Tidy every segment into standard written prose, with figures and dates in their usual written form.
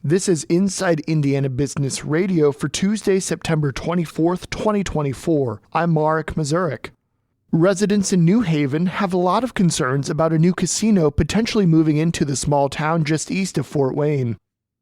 This is Inside Indiana Business Radio for Tuesday, September 24th, 2024. I'm Marek Mazurek. Residents in New Haven have a lot of concerns about a new casino potentially moving into the small town just east of Fort Wayne.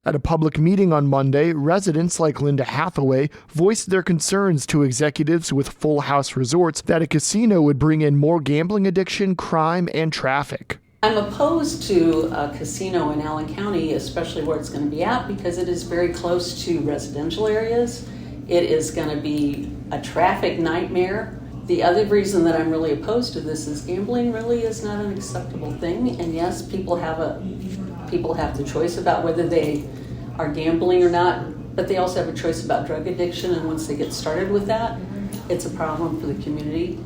At a public meeting on Monday, residents like Linda Hathaway voiced their concerns to executives with Full House Resorts that a casino would bring in more gambling addiction, crime, and traffic. I'm opposed to a casino in Allen County, especially where it's going to be at, because it is very close to residential areas. It is going to be a traffic nightmare. The other reason that I'm really opposed to this is gambling really is not an acceptable thing. And yes, people have the choice about whether they are gambling or not, but they also have a choice about drug addiction. And once they get started with that, it's a problem for the community.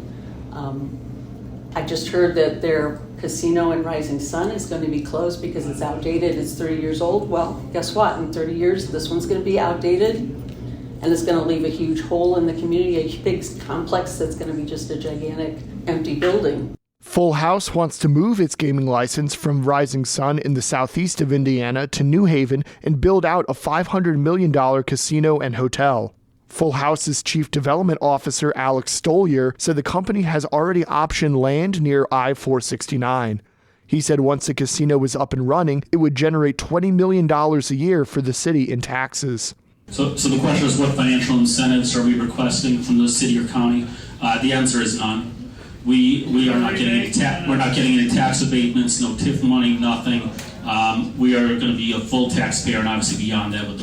I just heard that their casino in Rising Sun is going to be closed because it's outdated. It's 30 years old. Well, guess what? In 30 years, this one's going to be outdated, and it's going to leave a huge hole in the community, a big complex that's going to be just a gigantic empty building. Full House wants to move its gaming license from Rising Sun in the southeast of Indiana to New Haven and build out a $500 million casino and hotel. Full House's Chief Development Officer Alex Stolier said the company has already optioned land near I-469. He said once the casino was up and running, it would generate $20 million a year for the city in taxes. So the question is, what financial incentives are we requesting from the city or county? The answer is none. We are not getting any tax abatements, no TIF money, nothing. We are going to be a full taxpayer, and obviously beyond that with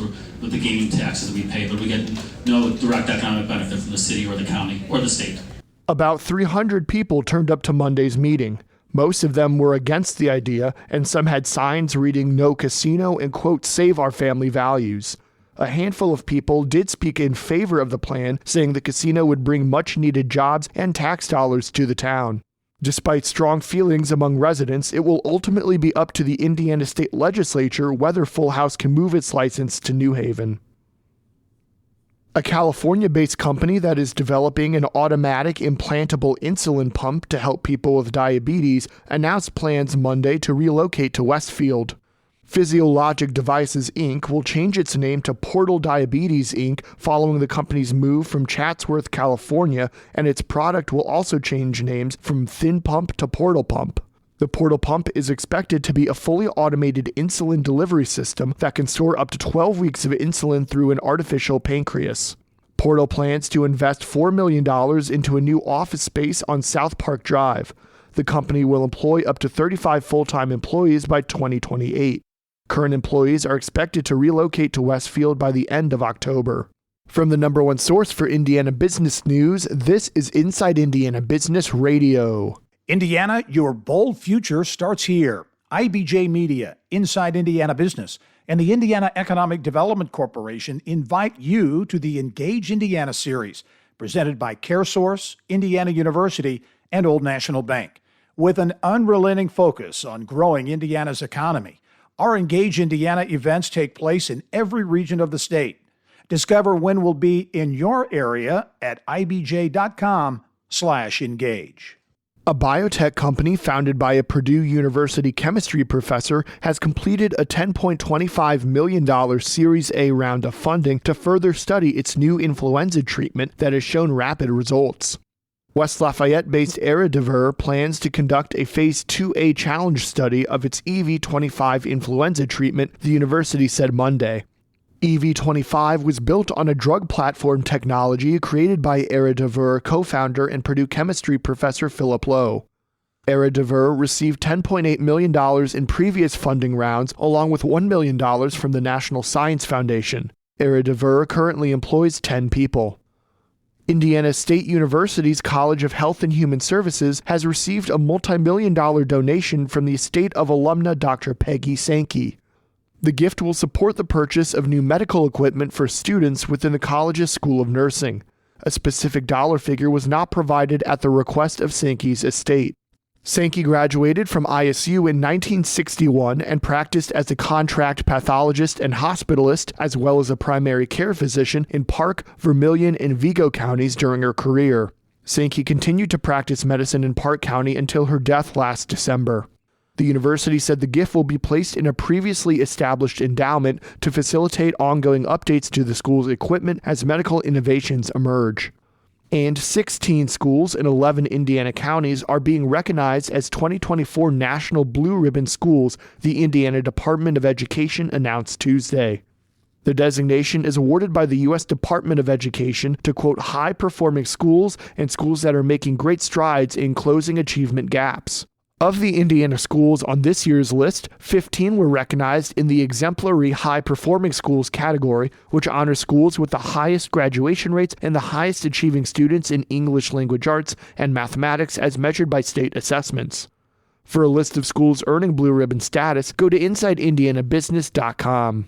the gaming taxes that we pay, but we get no direct economic benefit from the city or the county or the state. About 300 people turned up to Monday's meeting. Most of them were against the idea, and some had signs reading "No Casino" and, quote, "Save our family values." A handful of people did speak in favor of the plan, saying the casino would bring much-needed jobs and tax dollars to the town. Despite strong feelings among residents, it will ultimately be up to the Indiana State Legislature whether Full House can move its license to New Haven. A California-based company that is developing an automatic implantable insulin pump to help people with diabetes announced plans Monday to relocate to Westfield. Physiologic Devices, Inc. will change its name to Portal Diabetes, Inc. following the company's move from Chatsworth, California, and its product will also change names from Thin Pump to Portal Pump. The Portal Pump is expected to be a fully automated insulin delivery system that can store up to 12 weeks of insulin through an artificial pancreas. Portal plans to invest $4 million into a new office space on South Park Drive. The company will employ up to 35 full-time employees by 2028. Current employees are expected to relocate to Westfield by the end of October. From the number one source for Indiana business news, this is Inside Indiana Business Radio. Indiana, your bold future starts here. IBJ Media, Inside Indiana Business, and the Indiana Economic Development Corporation invite you to the Engage Indiana series, presented by CareSource, Indiana University, and Old National Bank. With an unrelenting focus on growing Indiana's economy, our Engage Indiana events take place in every region of the state. Discover when we'll be in your area at ibj.com/engage. A biotech company founded by a Purdue University chemistry professor has completed a $10.25 million Series A round of funding to further study its new influenza treatment that has shown rapid results. West Lafayette-based Eridiver plans to conduct a Phase 2A challenge study of its EV25 influenza treatment, the university said Monday. EV25 was built on a drug platform technology created by Eridiver co-founder and Purdue chemistry professor Philip Lowe. Eridiver received $10.8 million in previous funding rounds, along with $1 million from the National Science Foundation. Eridiver currently employs 10 people. Indiana State University's College of Health and Human Services has received a multi-million-dollar donation from the estate of alumna Dr. Peggy Sankey. The gift will support the purchase of new medical equipment for students within the college's School of Nursing. A specific dollar figure was not provided at the request of Sankey's estate. Sankey graduated from ISU in 1961 and practiced as a contract pathologist and hospitalist, as well as a primary care physician in Park, Vermilion, and Vigo counties during her career. Sankey continued to practice medicine in Park County until her death last December. The university said the gift will be placed in a previously established endowment to facilitate ongoing updates to the school's equipment as medical innovations emerge. And 16 schools in 11 Indiana counties are being recognized as 2024 National Blue Ribbon Schools, the Indiana Department of Education announced Tuesday. The designation is awarded by the U.S. Department of Education to, quote, high-performing schools and schools that are making great strides in closing achievement gaps. Of the Indiana schools on this year's list, 15 were recognized in the Exemplary High-Performing Schools category, which honors schools with the highest graduation rates and the highest achieving students in English language arts and mathematics as measured by state assessments. For a list of schools earning Blue Ribbon status, go to InsideIndianaBusiness.com.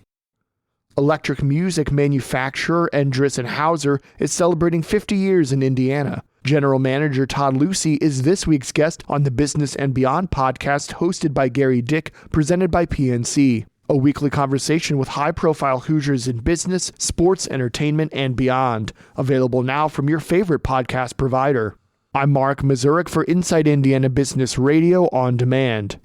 Electric music manufacturer Endress & Hauser is celebrating 50 years in Indiana. General Manager Todd Lucy is this week's guest on the Business and Beyond podcast hosted by Gary Dick, presented by PNC. A weekly conversation with high-profile Hoosiers in business, sports, entertainment, and beyond. Available now from your favorite podcast provider. I'm Mark Mazurek for Inside Indiana Business Radio on Demand.